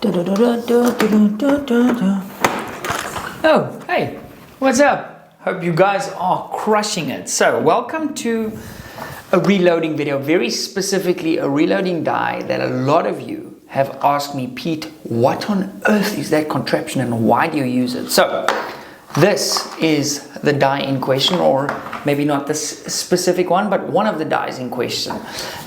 Oh, hey, what's up? Hope you guys are crushing it. So, welcome to a reloading video, very specifically a reloading die that a lot of you have asked me, Pete, what on earth is that contraption and why do you use it? So, this is the die in question, or maybe not this specific one, but one of the dies in question.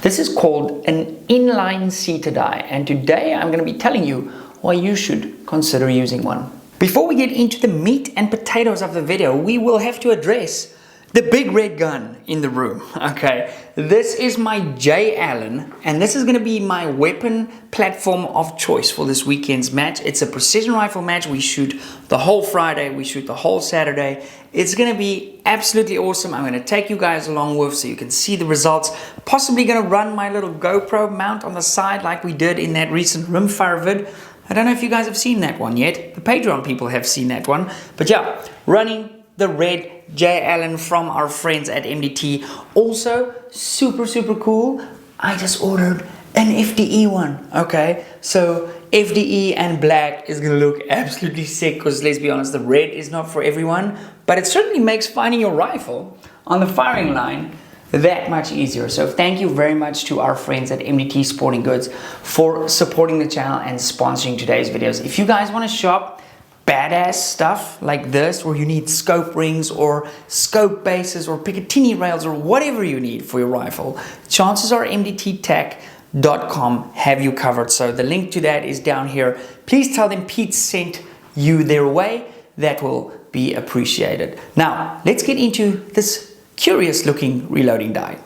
This is called an inline seater die, and today I'm going to be telling you why you should consider using one. Before we get into the meat and potatoes of the video, we will have to address the big red gun in the room. Okay, this is my J. Allen, and this is going to be my weapon platform of choice for this weekend's match. It's a precision rifle match. We shoot the whole Friday, we shoot the whole Saturday. It's going to be absolutely awesome. I'm going to take you guys along with so you can see the results. Possibly going to run my little GoPro mount on the side like we did in that recent rimfire vid. I don't know if you guys have seen that one yet. The Patreon people have seen that one. But yeah, running the red J. Allen from our friends at MDT. Also, super cool. I just ordered an FDE one. Okay, so FDE and black is gonna look absolutely sick because let's be honest, the red is not for everyone, but it certainly makes finding your rifle on the firing line that much easier. So thank you very much to our friends at MDT Sporting Goods for supporting the channel and sponsoring today's videos. If you guys want to shop badass stuff like this, or you need scope rings or scope bases or Picatinny rails or whatever you need for your rifle, chances are mdttech.com have you covered. So the link to that is down here. Please tell them Pete sent you their way. That will be appreciated. Now let's get into this curious looking reloading die.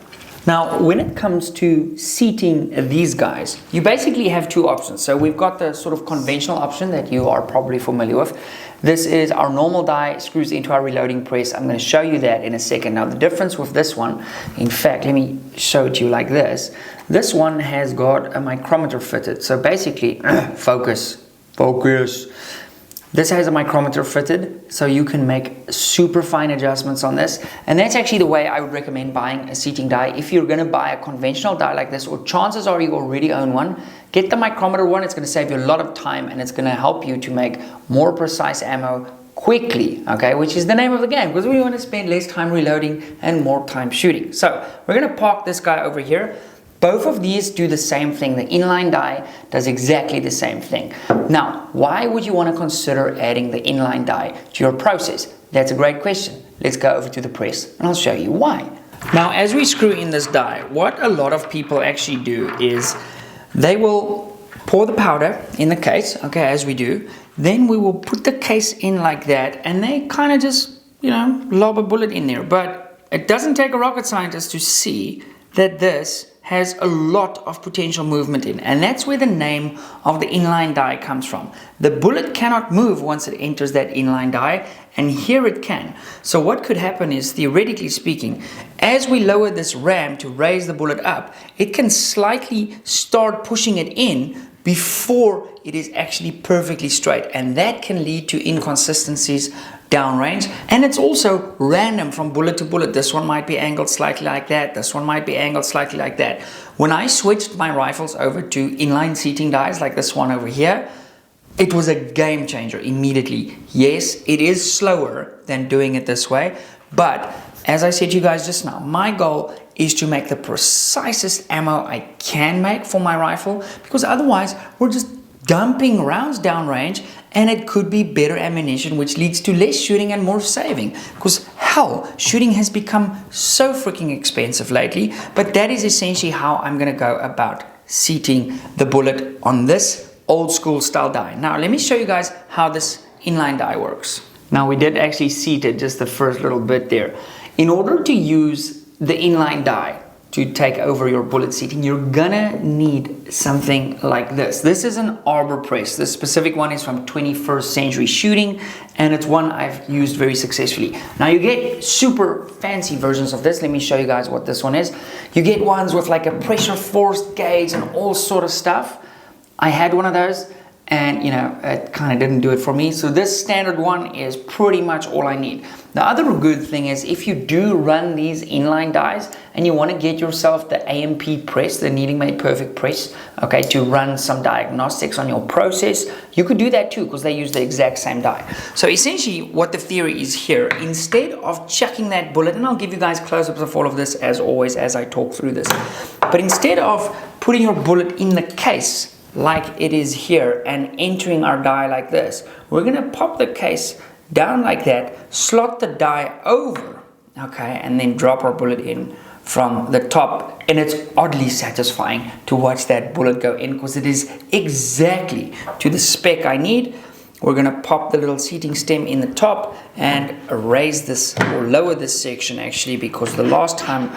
Now, when it comes to seating these guys, you basically have two options. So we've got the sort of conventional option that you are probably familiar with. This is our normal die, screws into our reloading press. I'm going to show you that in a second. Now, the difference with this one, in fact, let me show it to you like this. This one has got a micrometer fitted. So basically, focus. This has a micrometer fitted, so you can make super fine adjustments on this. And that's actually the way I would recommend buying a seating die. If you're gonna buy a conventional die like this, or chances are you already own one, get the micrometer one. It's gonna save you a lot of time and it's gonna help you to make more precise ammo quickly, okay? Which is the name of the game, because we wanna spend less time reloading and more time shooting. So we're gonna park this guy over here. Both of these do the same thing. The inline die does exactly the same thing. Now, why would you want to consider adding the inline die to your process? That's a great question. Let's go over to the press and I'll show you why. Now, as we screw in this die, what a lot of people actually do is they will pour the powder in the case, okay, as we do. Then we will put the case in like that and they kind of just, lob a bullet in there. But it doesn't take a rocket scientist to see that this has a lot of potential movement in, and that's where the name of the inline die comes from. The bullet cannot move once it enters that inline die, and here it can. So what could happen is, theoretically speaking, as we lower this ram to raise the bullet up, it can slightly start pushing it in before it is actually perfectly straight, and that can lead to inconsistencies downrange. And it's also random from bullet to bullet. This one might be angled slightly like that, this one might be angled slightly like that. When I switched my rifles over to inline seating dies like this one over here, it was a game changer immediately. Yes, it is slower than doing it this way, but as I said to you guys just now, my goal is to make the precisest ammo I can make for my rifle, because otherwise we're just dumping rounds downrange and it could be better ammunition, which leads to less shooting and more saving. Because hell, shooting has become so freaking expensive lately, but that is essentially how I'm gonna go about seating the bullet on this old school style die. Now let me show you guys how this inline die works. Now we did actually seat it just the first little bit there. In order to use the inline die to take over your bullet seating, you're gonna need something like this. This is an Arbor press. This specific one is from 21st Century Shooting, and it's one I've used very successfully. Now you get super fancy versions of this. Let me show you guys what this one is. You get ones with like a pressure forced gauge and all sort of stuff. I had one of those. and it kind of didn't do it for me. So this standard one is pretty much all I need. The other good thing is if you do run these inline dies and you want to get yourself the AMP press, the Kneading Made Perfect press, okay, to run some diagnostics on your process, you could do that too, because they use the exact same die. So essentially what the theory is here, instead of chucking that bullet, and I'll give you guys close-ups of all of this as always as I talk through this, but instead of putting your bullet in the case like it is here and entering our die like this, we're going to pop the case down like that, slot the die over, okay, and then drop our bullet in from the top. And it's oddly satisfying to watch that bullet go in, because it is exactly to the spec I need. We're going to pop the little seating stem in the top and raise this, or lower this section actually, because the last time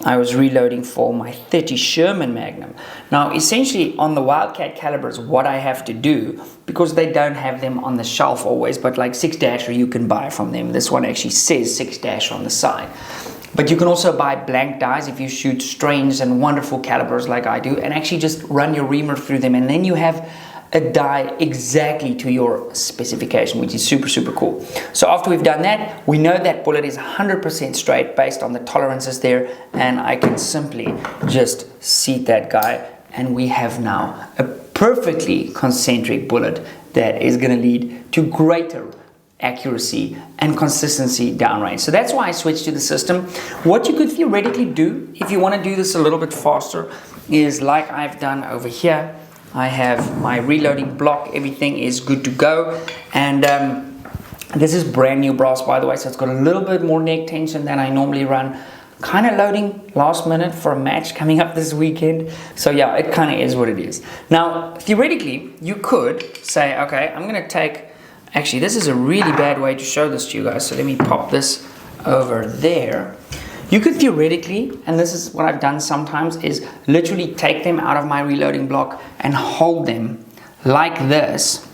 I was reloading for my 30 Sherman Magnum. Now essentially on the Wildcat calibers, what I have to do, because they don't have them on the shelf always, but like 6-dasher you can buy from them. This one actually says 6-dasher on the side. But you can also buy blank dies if you shoot strange and wonderful calibers like I do, and actually just run your reamer through them, and then you have a die exactly to your specification, which is super, super cool. So after we've done that, we know that bullet is 100% straight based on the tolerances there, and I can simply just seat that guy, and we have now a perfectly concentric bullet that is going to lead to greater accuracy and consistency downrange. So that's why I switched to the system. What you could theoretically do if you want to do this a little bit faster is like I've done over here. I have my reloading block, everything is good to go, and this is brand new brass, by the way, so it's got a little bit more neck tension than I normally run. Kind of loading last minute for a match coming up this weekend, so yeah, it kind of is what it is. Now theoretically you could say, okay, I'm gonna take, actually this is a really bad way to show this to you guys, so let me pop this over there. You could theoretically, and this is what I've done sometimes, is literally take them out of my reloading block and hold them like this,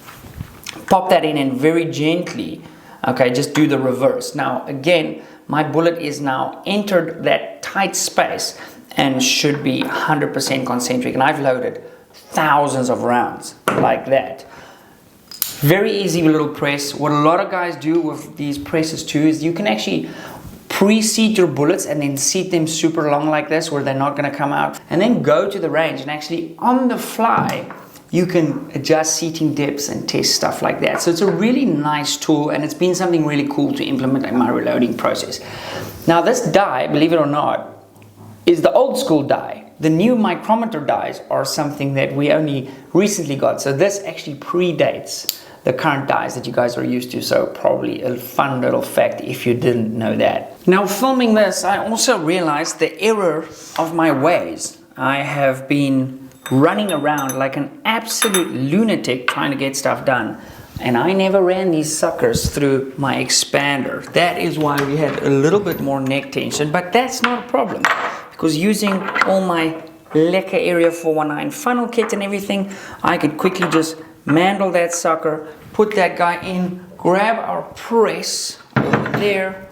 pop that in, and very gently, okay, just do the reverse. Now again, my bullet is now entered that tight space and should be 100% concentric, and I've loaded thousands of rounds like that. Very easy little press. What a lot of guys do with these presses too is you can actually pre-seat your bullets and then seat them super long like this, where they're not going to come out, and then go to the range and actually on the fly you can adjust seating depths and test stuff like that. So it's a really nice tool, and it's been something really cool to implement in my reloading process. Now this die, believe it or not, is the old school die. The new micrometer dies are something that we only recently got, so this actually predates the current dies that you guys are used to, so probably a fun little fact if you didn't know that. Now filming this, I also realized the error of my ways. I have been running around like an absolute lunatic trying to get stuff done, and I never ran these suckers through my expander. That is why we had a little bit more neck tension, but that's not a problem, because using all my Lekker Area 419 funnel kit and everything, I could quickly just mandle that sucker, put that guy in, grab our press over there,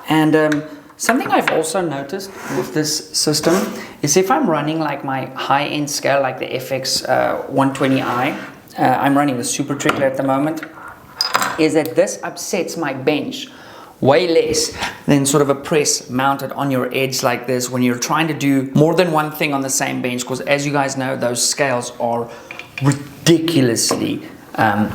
and something I've also noticed with this system is if I'm running like my high-end scale, like the FX 120i, I'm running the Super Trickler at the moment, is that this upsets my bench way less than sort of a press mounted on your edge like this when you're trying to do more than one thing on the same bench, because as you guys know, those scales are ridiculously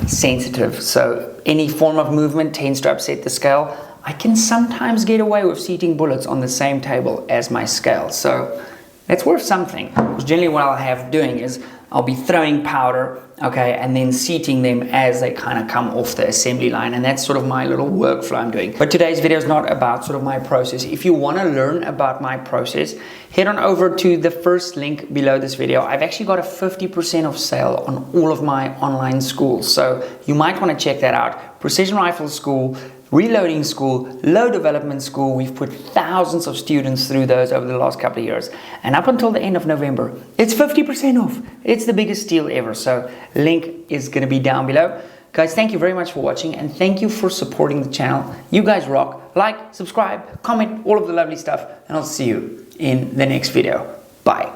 sensitive, so any form of movement tends to upset the scale. I can sometimes get away with seating bullets on the same table as my scale, so that's worth something, because generally what I'll have doing is I'll be throwing powder, okay, and then seating them as they kind of come off the assembly line, and that's sort of my little workflow I'm doing. But today's video is not about sort of my process. If you want to learn about my process, head on over to the first link below this video. I've actually got a 50% off sale on all of my online schools, so you might want to check that out. Precision Rifle School, Reloading School, Low Development School. We've put thousands of students through those over the last couple of years, and up until the end of November it's 50% off. It's the biggest deal ever, so link is going to be down below. Guys, thank you very much for watching, and thank you for supporting the channel. You guys rock. Like, subscribe, comment, all of the lovely stuff, and I'll see you in the next video. Bye.